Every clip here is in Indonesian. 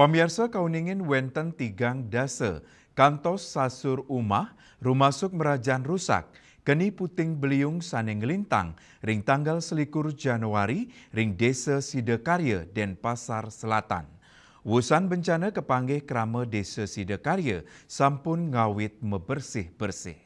Pamirsa kauningin wenten tigang dasa, kantos sasur umah, rumasuk merajan rusak, keni puting beliung sane ngelintang, ring tanggal selikur Januari, ring desa Sidakarya dan Pasar Selatan. Wusan bencana kepanggih krama desa Sidakarya, sampun ngawit mebersih-bersih.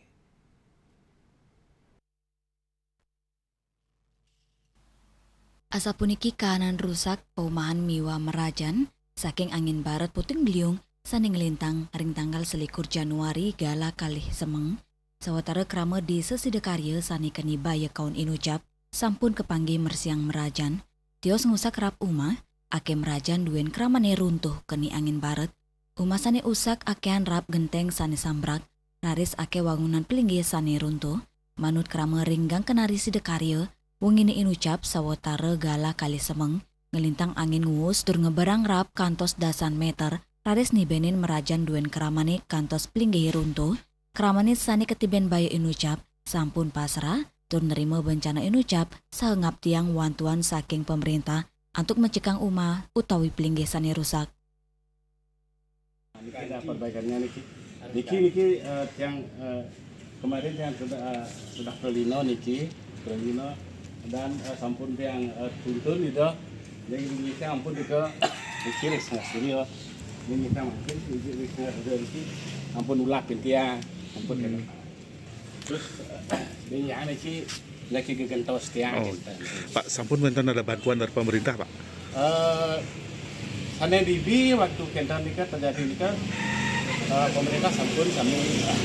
Asapuniki kahanan rusak paumahan miwa merajan, saking angin barat puting beliung, sane ngelintang ring tanggal selikur Januari gala kalih semeng, sawatara krama desa Sidakarya sane keni baya kaun inucap, sampun kepanggih mersiang merajan, tios ngusak rap umah, ake merajan duen kramane runtuh keni angin barat, umah sane usak akean rap genteng sane sambrak, raris ake wangunan pelinggih sane runtuh, manut krama ringgang kenari Sidakarya, wong ini inucap sawatara gala kali semeng, ngelintang angin nguus dur ngeberang rap kantos dasan meter, raris nibenin merajan duen keramane kantos pelinggih runtuh, keramane sani ketiben bayi inucap, sampun pasrah, dur nerima bencana inucap, sahengap tiang wantuan saking pemerintah, untuk mencekang umah utawi pelinggih sani rusak. Niki ada perbaikannya niki yang kemarin yang sudah Prelino dan sampun yang tuntun itu jadi Indonesia ampun juga kiri sendiri ya ini kita mungkin ini ampun ulak dia ampun terus ini ada sih lagi gegentos tiang Pak, sampun wonten ada bantuan dari pemerintah, Pak? Sana di waktu kentan nikah terjadi nikah pemerintah sampun kami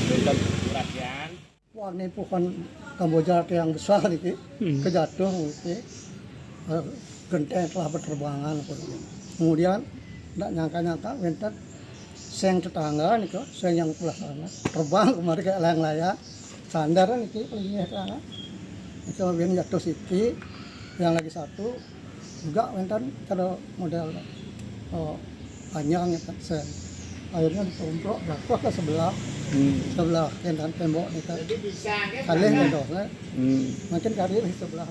berikan perhatian. Wah, ini pohon Kamboja yang besar ini kejatuh ini genteng telah berterbangan. Kemudian tidak nyangka wenten seng tetangga nih kok, seng yang sebelah sana terbang kemarin kayak layang-layang sandar nih pelingnya sana. Itu kemudian jatuh siti, yang lagi satu juga wenten ada model panjang ya kan seng. Akhirnya ditumplok jatuh ke sebelah kentan tembok nih kan kalih gedosnya makin karir di sebelah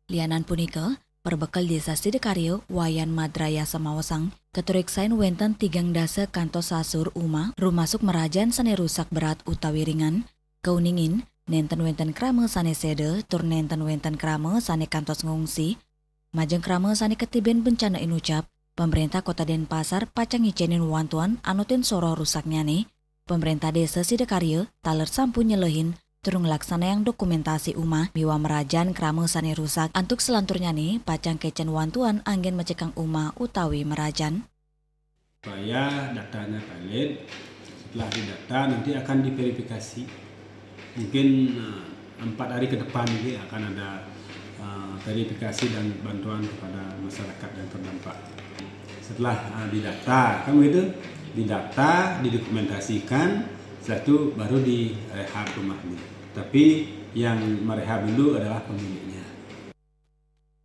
Lianan punika, perbekal desa Sidakarya, wayan madraya samawasang, keturiksain wenten tigang dasa kantos sasur umah, rumasuk merajan sane rusak berat utawi ringan, kauningin, nenten wenten krama sane sede, tur nenten wenten krama sane kantos ngungsi, majeng krama sane ketiben bencana inucap, pemerintah Kota Denpasar pacang ngicenin wantuan anutin soro rusaknya nih. Pemerintah desa Sidakarya taler sampun nyelehin turung laksana yang dokumentasi umah miwa merajan krama sane rusak antuk selanturnya nih pacang kecen wantuan angin mencekang umah utawi merajan. Supaya datanya valid, setelah didata nanti akan diverifikasi. Mungkin 4 hari ke depan ini akan ada verifikasi dan bantuan kepada masyarakat yang terdampak. Setelah didata, kan begitu, didata, didokumentasikan, setelah itu baru direhab rumahnya. Tapi yang merehab dulu adalah pemiliknya.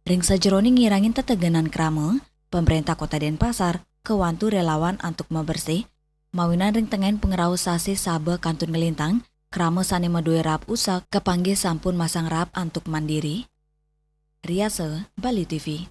Ring sajeroni ngirangin tetegenan krama, pemerintah Kota Denpasar kewantu relawan untuk membersih, mawinan ring tengen pengerau sasi sabe kantun ngelintang, krama sane medue rap usak kepanggih sampun masang rap untuk mandiri. Riase, Bali TV.